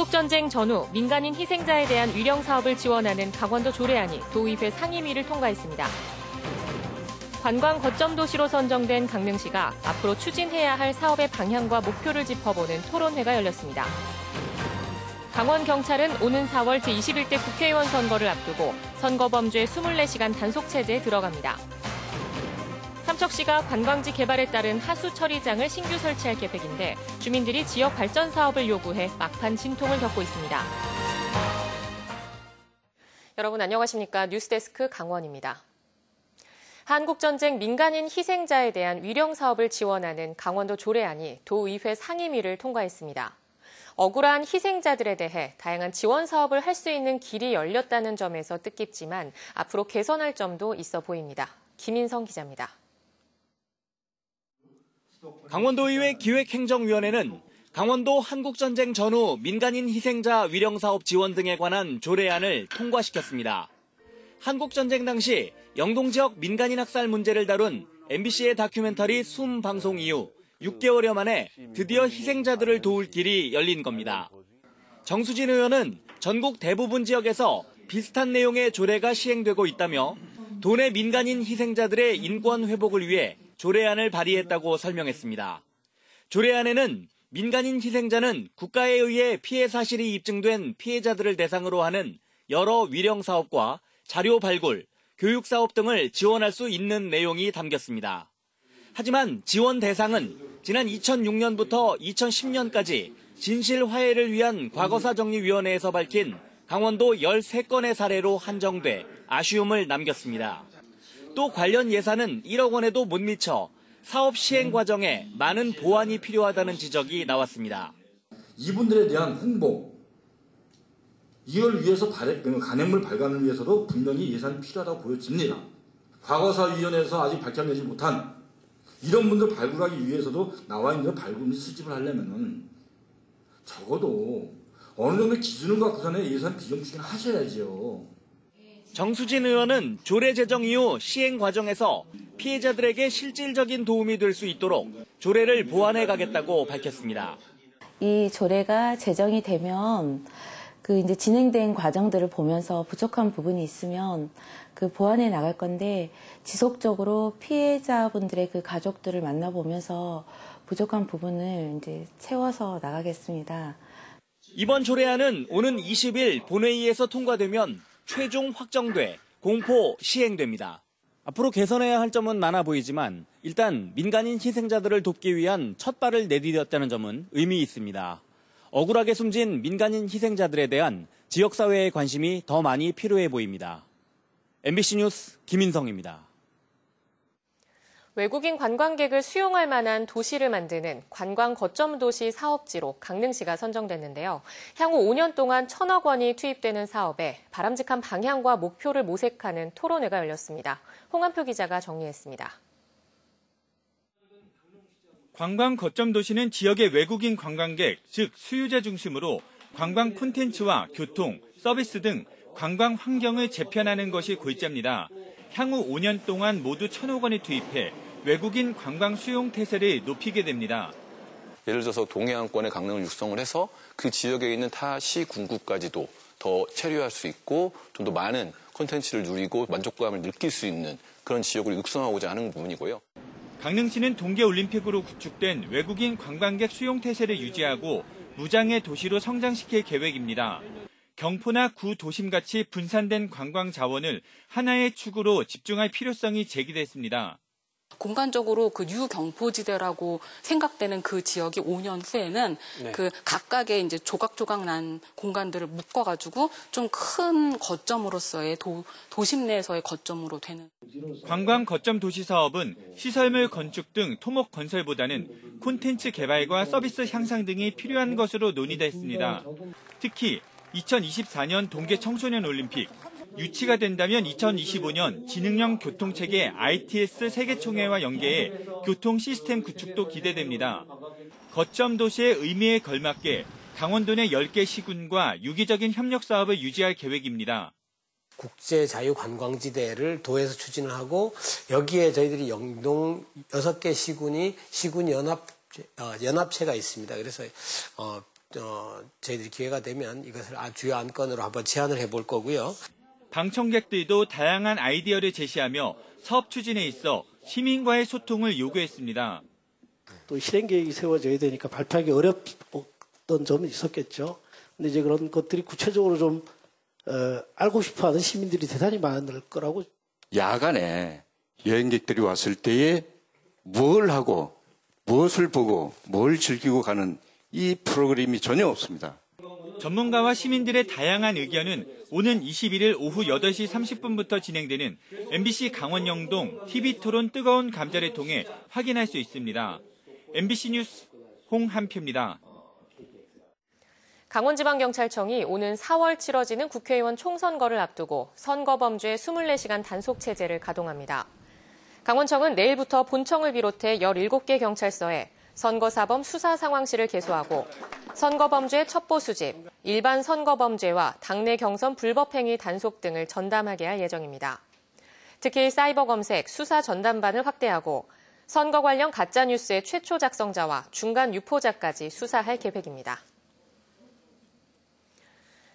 한국전쟁 전후 민간인 희생자에 대한 위령 사업을 지원하는 강원도 조례안이 도의회 상임위를 통과했습니다. 관광 거점 도시로 선정된 강릉시가 앞으로 추진해야 할 사업의 방향과 목표를 짚어보는 토론회가 열렸습니다. 강원경찰은 오는 4월 제21대 국회의원 선거를 앞두고 선거범죄 24시간 단속체제에 들어갑니다. 삼척시가 관광지 개발에 따른 하수 처리장을 신규 설치할 계획인데 주민들이 지역 발전 사업을 요구해 막판 진통을 겪고 있습니다. 여러분 안녕하십니까? 뉴스데스크 강원입니다. 한국전쟁 민간인 희생자에 대한 위령 사업을 지원하는 강원도 조례안이 도의회 상임위를 통과했습니다. 억울한 희생자들에 대해 다양한 지원 사업을 할 수 있는 길이 열렸다는 점에서 뜻깊지만 앞으로 개선할 점도 있어 보입니다. 김인성 기자입니다. 강원도의회 기획행정위원회는 강원도 한국전쟁 전후 민간인 희생자 위령사업 지원 등에 관한 조례안을 통과시켰습니다. 한국전쟁 당시 영동 지역 민간인 학살 문제를 다룬 MBC의 다큐멘터리 숨 방송 이후 6개월여 만에 드디어 희생자들을 도울 길이 열린 겁니다. 정수진 의원은 전국 대부분 지역에서 비슷한 내용의 조례가 시행되고 있다며 도내 민간인 희생자들의 인권 회복을 위해 조례안을 발의했다고 설명했습니다. 조례안에는 민간인 희생자는 국가에 의해 피해 사실이 입증된 피해자들을 대상으로 하는 여러 위령 사업과 자료 발굴, 교육 사업 등을 지원할 수 있는 내용이 담겼습니다. 하지만 지원 대상은 지난 2006년부터 2010년까지 진실 화해를 위한 과거사정리위원회에서 밝힌 강원도 13건의 사례로 한정돼 아쉬움을 남겼습니다. 또 관련 예산은 1억 원에도 못 미쳐 사업 시행 과정에 많은 보완이 필요하다는 지적이 나왔습니다. 이분들에 대한 홍보, 이걸 위해서 간행물 발간을 위해서도 분명히 예산이 필요하다고 보여집니다. 과거사위원회에서 아직 밝혀내지 못한 이런 분들 발굴하기 위해서도 나와 있는 발굴 수집을 하려면 적어도 어느 정도 기준을 갖고서는 예산 비용 추진 하셔야죠. 정수진 의원은 조례 제정 이후 시행 과정에서 피해자들에게 실질적인 도움이 될 수 있도록 조례를 보완해 가겠다고 밝혔습니다. 이 조례가 제정이 되면 이제 진행된 과정들을 보면서 부족한 부분이 있으면 보완해 나갈 건데 지속적으로 피해자분들의 가족들을 만나보면서 부족한 부분을 이제 채워서 나가겠습니다. 이번 조례안은 오는 20일 본회의에서 통과되면 최종 확정돼 공포 시행됩니다. 앞으로 개선해야 할 점은 많아 보이지만 일단 민간인 희생자들을 돕기 위한 첫 발을 내디뎠다는 점은 의미 있습니다. 억울하게 숨진 민간인 희생자들에 대한 지역사회의 관심이 더 많이 필요해 보입니다. MBC 뉴스 김인성입니다. 외국인 관광객을 수용할 만한 도시를 만드는 관광 거점 도시 사업지로 강릉시가 선정됐는데요. 향후 5년 동안 1,000억 원이 투입되는 사업에 바람직한 방향과 목표를 모색하는 토론회가 열렸습니다. 홍한표 기자가 정리했습니다. 관광 거점 도시는 지역의 외국인 관광객, 즉 수요자 중심으로 관광 콘텐츠와 교통, 서비스 등 관광 환경을 재편하는 것이 골자입니다. 향후 5년 동안 모두 1,000억 원을 투입해 외국인 관광 수용 태세를 높이게 됩니다. 예를 들어서 동해안권의 강릉을 육성을 해서 그 지역에 있는 타 시, 군구까지도 더 체류할 수 있고 좀 더 많은 콘텐츠를 누리고 만족감을 느낄 수 있는 그런 지역을 육성하고자 하는 부분이고요. 강릉시는 동계올림픽으로 구축된 외국인 관광객 수용 태세를 유지하고 무장의 도시로 성장시킬 계획입니다. 경포나 구 도심같이 분산된 관광 자원을 하나의 축으로 집중할 필요성이 제기됐습니다. 공간적으로 뉴경포지대라고 생각되는 그 지역이 5년 후에는 각각의 이제 조각조각 난 공간들을 묶어가지고 좀 큰 거점으로서의 도심 내에서의 거점으로 되는. 관광 거점 도시 사업은 시설물 건축 등 토목 건설보다는 콘텐츠 개발과 서비스 향상 등이 필요한 것으로 논의됐습니다. 특히 2024년 동계 청소년 올림픽, 유치가 된다면 2025년 지능형 교통체계 ITS 세계총회와 연계해 교통 시스템 구축도 기대됩니다. 거점 도시의 의미에 걸맞게 강원도 내 10개 시군과 유기적인 협력 사업을 유지할 계획입니다. 국제 자유관광지대를 도에서 추진을 하고 여기에 저희들이 영동 6개 시군이 시군 연합체가 있습니다. 그래서 저희들이 기회가 되면 이것을 주요 안건으로 한번 제안을 해볼 거고요. 방청객들도 다양한 아이디어를 제시하며 사업 추진에 있어 시민과의 소통을 요구했습니다. 또 실행 계획이 세워져야 되니까 발표하기 어렵던 점은 있었겠죠. 근데 이제 그런 것들이 구체적으로 좀 알고 싶어하는 시민들이 대단히 많을 거라고. 야간에 여행객들이 왔을 때에 뭘 하고 무엇을 보고 뭘 즐기고 가는 이 프로그램이 전혀 없습니다. 전문가와 시민들의 다양한 의견은 오는 21일 오후 8시 30분부터 진행되는 MBC 강원 영동 TV토론 뜨거운 감자를 통해 확인할 수 있습니다. MBC 뉴스 홍한표입니다. 강원지방경찰청이 오는 4월 치러지는 국회의원 총선거를 앞두고 선거범죄 24시간 단속체제를 가동합니다. 강원청은 내일부터 본청을 비롯해 17개 경찰서에 선거사범 수사상황실을 개소하고 선거범죄 첩보 수집, 일반 선거범죄와 당내 경선 불법행위 단속 등을 전담하게 할 예정입니다. 특히 사이버 검색, 수사 전담반을 확대하고 선거 관련 가짜뉴스의 최초 작성자와 중간 유포자까지 수사할 계획입니다.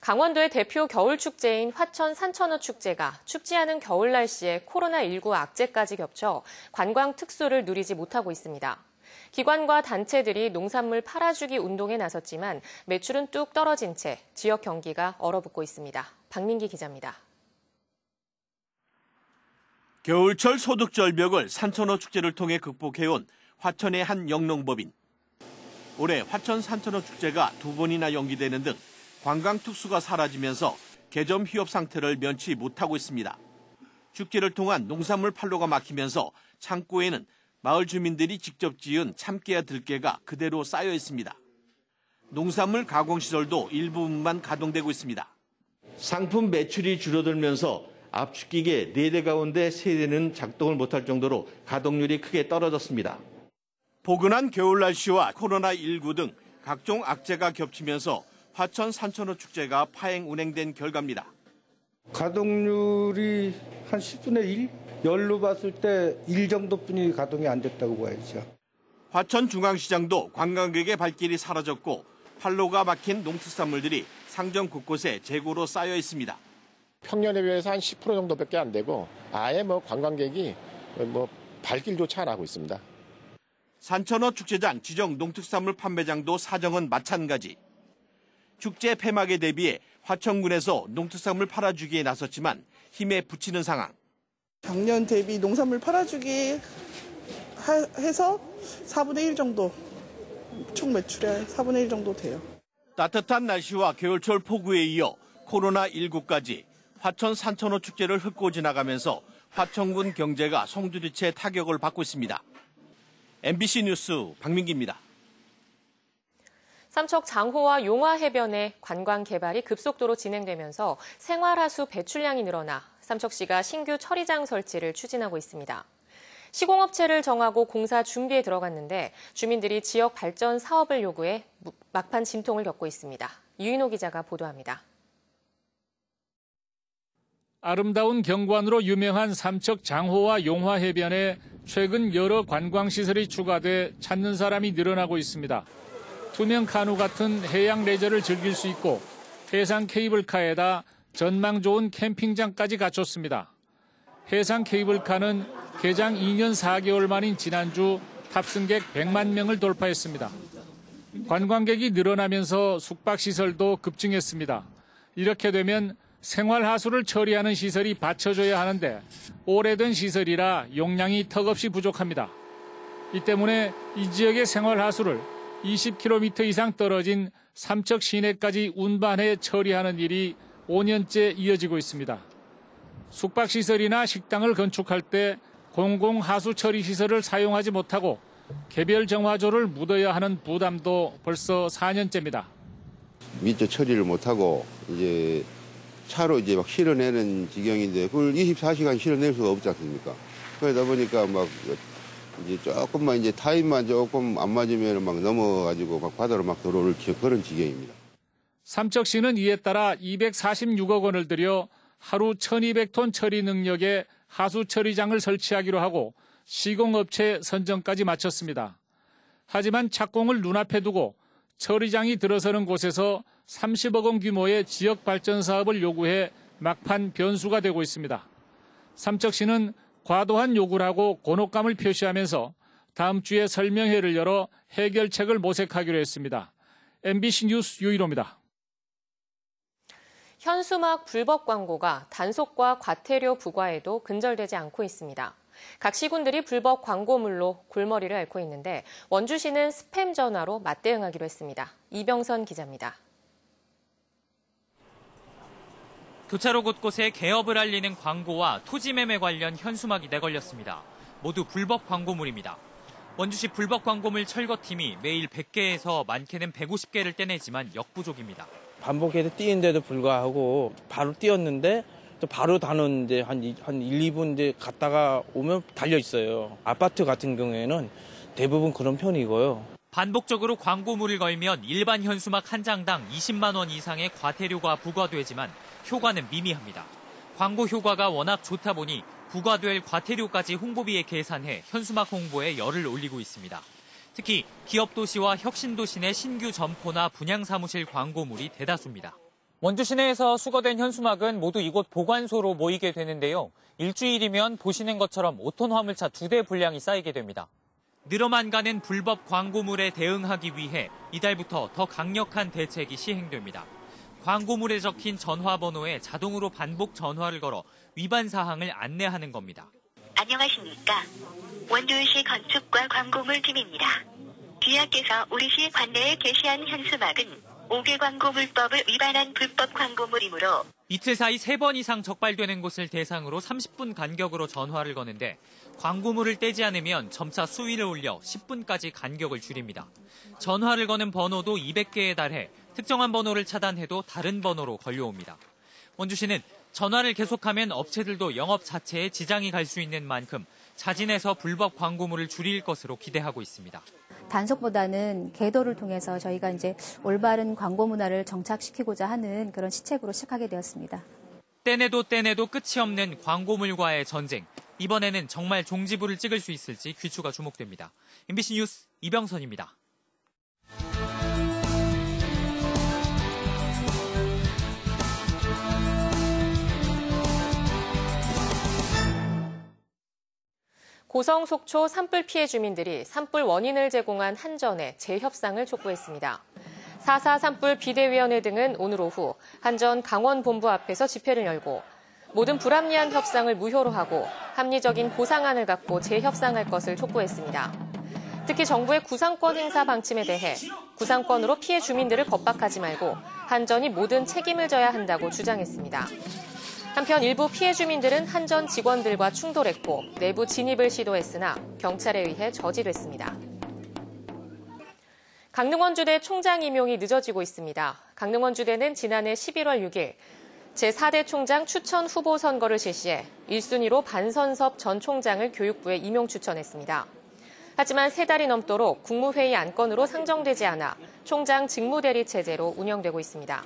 강원도의 대표 겨울축제인 화천 산천어 축제가 춥지 않은 겨울 날씨에 코로나19 악재까지 겹쳐 관광 특수를 누리지 못하고 있습니다. 기관과 단체들이 농산물 팔아주기 운동에 나섰지만 매출은 뚝 떨어진 채 지역 경기가 얼어붙고 있습니다. 박민기 기자입니다. 겨울철 소득절벽을 산천어 축제를 통해 극복해온 화천의 한 영농법인. 올해 화천 산천어 축제가 2번이나 연기되는 등 관광 특수가 사라지면서 개점 휴업 상태를 면치 못하고 있습니다. 축제를 통한 농산물 판로가 막히면서 창고에는 마을 주민들이 직접 지은 참깨와 들깨가 그대로 쌓여 있습니다. 농산물 가공시설도 일부분만 가동되고 있습니다. 상품 매출이 줄어들면서 압축기계 4대 가운데 3대는 작동을 못할 정도로 가동률이 크게 떨어졌습니다. 포근한 겨울 날씨와 코로나19 등 각종 악재가 겹치면서 화천 산천어 축제가 파행 운행된 결과입니다. 가동률이 한 10분의 1? 열로 봤을 때 1 정도뿐이 가동이 안 됐다고 봐야죠. 화천 중앙시장도 관광객의 발길이 사라졌고 판로가 막힌 농특산물들이 상점 곳곳에 재고로 쌓여 있습니다. 평년에 비해서 한 10% 정도밖에 안 되고 아예 관광객이 발길조차 안 하고 있습니다. 산천어 축제장 지정 농특산물 판매장도 사정은 마찬가지. 축제 폐막에 대비해 화천군에서 농특산물 팔아주기에 나섰지만 힘에 부치는 상황. 작년 대비 농산물 팔아주기 해서 4분의 1 정도, 총 매출의 4분의 1 정도 돼요. 따뜻한 날씨와 겨울철 폭우에 이어 코로나19까지 화천 산천어 축제를 훑고 지나가면서 화천군 경제가 송두리째 타격을 받고 있습니다. MBC 뉴스 박민기입니다. 삼척 장호와 용화 해변의 관광 개발이 급속도로 진행되면서 생활하수 배출량이 늘어나 삼척시가 신규 처리장 설치를 추진하고 있습니다. 시공업체를 정하고 공사 준비에 들어갔는데 주민들이 지역 발전 사업을 요구해 막판 진통을 겪고 있습니다. 유인호 기자가 보도합니다. 아름다운 경관으로 유명한 삼척 장호와 용화 해변에 최근 여러 관광시설이 추가돼 찾는 사람이 늘어나고 있습니다. 투명 카누 같은 해양 레저를 즐길 수 있고 해상 케이블카에다 전망 좋은 캠핑장까지 갖췄습니다. 해상 케이블카는 개장 2년 4개월 만인 지난주 탑승객 100만 명을 돌파했습니다. 관광객이 늘어나면서 숙박시설도 급증했습니다. 이렇게 되면 생활하수를 처리하는 시설이 받쳐줘야 하는데 오래된 시설이라 용량이 턱없이 부족합니다. 이 때문에 이 지역의 생활하수를 20km 이상 떨어진 삼척 시내까지 운반해 처리하는 일이 5년째 이어지고 있습니다. 숙박시설이나 식당을 건축할 때 공공하수 처리 시설을 사용하지 못하고 개별 정화조를 묻어야 하는 부담도 벌써 4년째입니다. 밑에 처리를 못하고 이제 차로 이제 막 실어내는 지경인데 그걸 24시간 실어낼 수가 없지 않습니까? 그러다 보니까 막 이제 조금만 이제 타임만 조금 안 맞으면 막 넘어가지고 막 바다로 막 들어올 그런 지경입니다. 삼척시는 이에 따라 246억 원을 들여 하루 1,200톤 처리 능력의 하수 처리장을 설치하기로 하고 시공업체 선정까지 마쳤습니다. 하지만 착공을 눈앞에 두고 처리장이 들어서는 곳에서 30억 원 규모의 지역 발전 사업을 요구해 막판 변수가 되고 있습니다. 삼척시는 과도한 요구를 하고 곤혹감을 표시하면서 다음 주에 설명회를 열어 해결책을 모색하기로 했습니다. MBC 뉴스 유일호입니다. 현수막 불법 광고가 단속과 과태료 부과에도 근절되지 않고 있습니다. 각 시군들이 불법 광고물로 골머리를 앓고 있는데 원주시는 스팸 전화로 맞대응하기로 했습니다. 이병선 기자입니다. 교차로 곳곳에 개업을 알리는 광고와 토지 매매 관련 현수막이 내걸렸습니다. 모두 불법 광고물입니다. 원주시 불법 광고물 철거팀이 매일 100개에서 많게는 150개를 떼내지만 역부족입니다. 반복해서 띄는데도 불구하고 바로 띄었는데 또 바로 단원 이제 한 1, 2분 이제 갔다가 오면 달려 있어요. 아파트 같은 경우에는 대부분 그런 편이고요. 반복적으로 광고물을 걸면 일반 현수막 한 장당 20만 원 이상의 과태료가 부과되지만 효과는 미미합니다. 광고 효과가 워낙 좋다 보니 부과될 과태료까지 홍보비에 계산해 현수막 홍보에 열을 올리고 있습니다. 특히 기업도시와 혁신도시 내 신규 점포나 분양사무실 광고물이 대다수입니다. 원주시 내에서 수거된 현수막은 모두 이곳 보관소로 모이게 되는데요. 일주일이면 보시는 것처럼 5톤 화물차 2대 분량이 쌓이게 됩니다. 늘어만 가는 불법 광고물에 대응하기 위해 이달부터 더 강력한 대책이 시행됩니다. 광고물에 적힌 전화번호에 자동으로 반복 전화를 걸어 위반 사항을 안내하는 겁니다. 안녕하십니까. 원주시 건축과 광고물 팀입니다. 귀하께서 우리 시 관내에 게시한 현수막은 5개 광고물법을 위반한 불법 광고물이므로 이틀 사이 3번 이상 적발되는 곳을 대상으로 30분 간격으로 전화를 거는데 광고물을 떼지 않으면 점차 수위를 올려 10분까지 간격을 줄입니다. 전화를 거는 번호도 200개에 달해 특정한 번호를 차단해도 다른 번호로 걸려옵니다. 원주시는 전화를 계속하면 업체들도 영업 자체에 지장이 갈 수 있는 만큼 자진해서 불법 광고물을 줄일 것으로 기대하고 있습니다. 단속보다는 계도를 통해서 저희가 이제 올바른 광고 문화를 정착시키고자 하는 그런 시책으로 시작하게 되었습니다. 떼내도 끝이 없는 광고물과의 전쟁. 이번에는 정말 종지부를 찍을 수 있을지 귀추가 주목됩니다. MBC 뉴스 이병선입니다. 고성 속초 산불 피해 주민들이 산불 원인을 제공한 한전에 재협상을 촉구했습니다. 4.4 산불 비대위원회 등은 오늘 오후 한전 강원본부 앞에서 집회를 열고 모든 불합리한 협상을 무효로 하고 합리적인 보상안을 갖고 재협상할 것을 촉구했습니다. 특히 정부의 구상권 행사 방침에 대해 구상권으로 피해 주민들을 겁박하지 말고 한전이 모든 책임을 져야 한다고 주장했습니다. 한편 일부 피해 주민들은 한전 직원들과 충돌했고 내부 진입을 시도했으나 경찰에 의해 저지됐습니다. 강릉원주대 총장 임용이 늦어지고 있습니다. 강릉원주대는 지난해 11월 6일 제4대 총장 추천 후보 선거를 실시해 1순위로 반선섭 전 총장을 교육부에 임용 추천했습니다. 하지만 3달이 넘도록 국무회의 안건으로 상정되지 않아 총장 직무대리 체제로 운영되고 있습니다.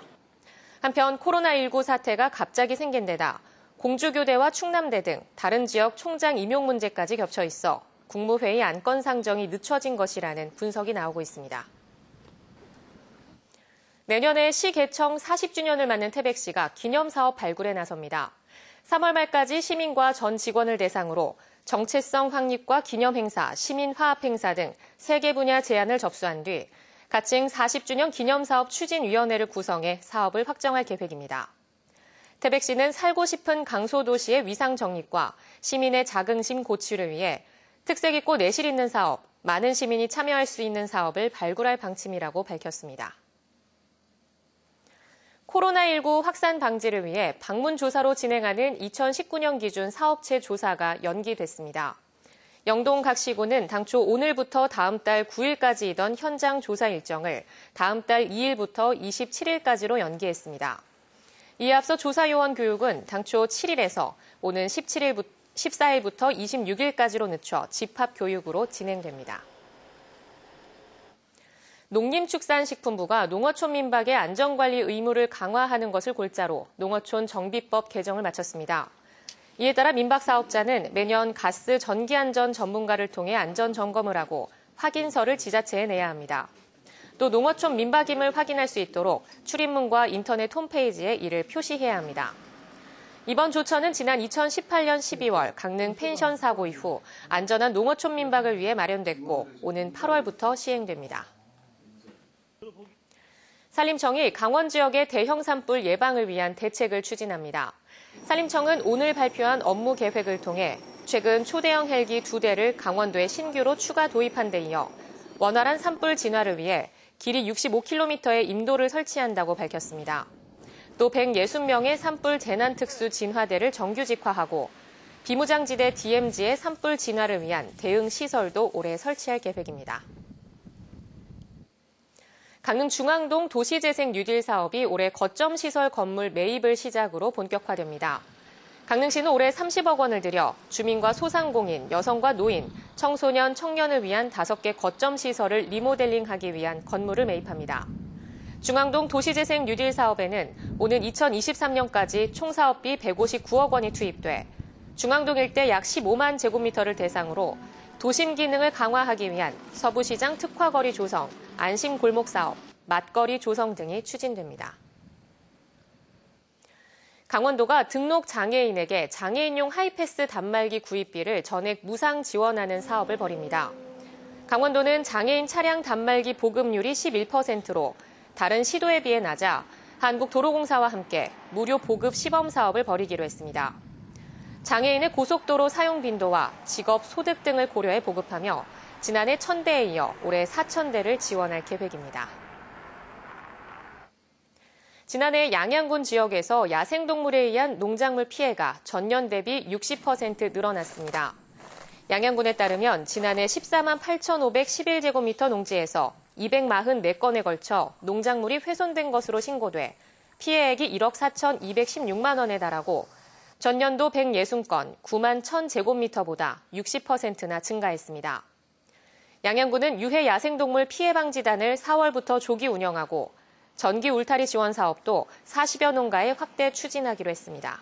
한편 코로나19 사태가 갑자기 생긴 데다 공주교대와 충남대 등 다른 지역 총장 임용 문제까지 겹쳐 있어 국무회의 안건 상정이 늦춰진 것이라는 분석이 나오고 있습니다. 내년에 시 개청 40주년을 맞는 태백시가 기념사업 발굴에 나섭니다. 3월 말까지 시민과 전 직원을 대상으로 정체성 확립과 기념행사, 시민화합행사 등 3개 분야 제안을 접수한 뒤 가칭 40주년 기념사업 추진위원회를 구성해 사업을 확정할 계획입니다. 태백시는 살고 싶은 강소도시의 위상 정립과 시민의 자긍심 고취를 위해 특색 있고 내실 있는 사업, 많은 시민이 참여할 수 있는 사업을 발굴할 방침이라고 밝혔습니다. 코로나19 확산 방지를 위해 방문 조사로 진행하는 2019년 기준 사업체 조사가 연기됐습니다. 영동 각 시군은 당초 오늘부터 다음 달 9일까지이던 현장 조사 일정을 다음 달 2일부터 27일까지로 연기했습니다. 이에 앞서 조사요원 교육은 당초 7일에서 오는 14일부터 26일까지로 늦춰 집합교육으로 진행됩니다. 농림축산식품부가 농어촌 민박의 안전관리 의무를 강화하는 것을 골자로 농어촌 정비법 개정을 마쳤습니다. 이에 따라 민박 사업자는 매년 가스 전기안전 전문가를 통해 안전 점검을 하고 확인서를 지자체에 내야 합니다. 또 농어촌 민박임을 확인할 수 있도록 출입문과 인터넷 홈페이지에 이를 표시해야 합니다. 이번 조처는 지난 2018년 12월 강릉 펜션 사고 이후 안전한 농어촌 민박을 위해 마련됐고 오는 8월부터 시행됩니다. 산림청이 강원 지역의 대형 산불 예방을 위한 대책을 추진합니다. 산림청은 오늘 발표한 업무 계획을 통해 최근 초대형 헬기 2대를 강원도에 신규로 추가 도입한 데 이어 원활한 산불 진화를 위해 길이 65km의 임도를 설치한다고 밝혔습니다. 또 160명의 산불 재난특수 진화대를 정규직화하고 비무장지대 DMZ의 산불 진화를 위한 대응 시설도 올해 설치할 계획입니다. 강릉 중앙동 도시재생 뉴딜 사업이 올해 거점 시설 건물 매입을 시작으로 본격화됩니다. 강릉시는 올해 30억 원을 들여 주민과 소상공인, 여성과 노인, 청소년, 청년을 위한 5개 거점 시설을 리모델링하기 위한 건물을 매입합니다. 중앙동 도시재생 뉴딜 사업에는 오는 2023년까지 총 사업비 159억 원이 투입돼 중앙동 일대 약 15만 제곱미터를 대상으로 도심 기능을 강화하기 위한 서부시장 특화거리 조성, 안심 골목 사업, 맛거리 조성 등이 추진됩니다. 강원도가 등록 장애인에게 장애인용 하이패스 단말기 구입비를 전액 무상 지원하는 사업을 벌입니다. 강원도는 장애인 차량 단말기 보급률이 11%로 다른 시도에 비해 낮아 한국도로공사와 함께 무료 보급 시범 사업을 벌이기로 했습니다. 장애인의 고속도로 사용 빈도와 직업, 소득 등을 고려해 보급하며 지난해 1,000대에 이어 올해 4,000대를 지원할 계획입니다. 지난해 양양군 지역에서 야생동물에 의한 농작물 피해가 전년 대비 60% 늘어났습니다. 양양군에 따르면 지난해 14만 8,511제곱미터 농지에서 244건에 걸쳐 농작물이 훼손된 것으로 신고돼 피해액이 1억 4,216만 원에 달하고 전년도 160건, 9만 1,000제곱미터보다 60%나 증가했습니다. 양양군은 유해 야생동물 피해 방지단을 4월부터 조기 운영하고 전기 울타리 지원 사업도 40여 농가에 확대 추진하기로 했습니다.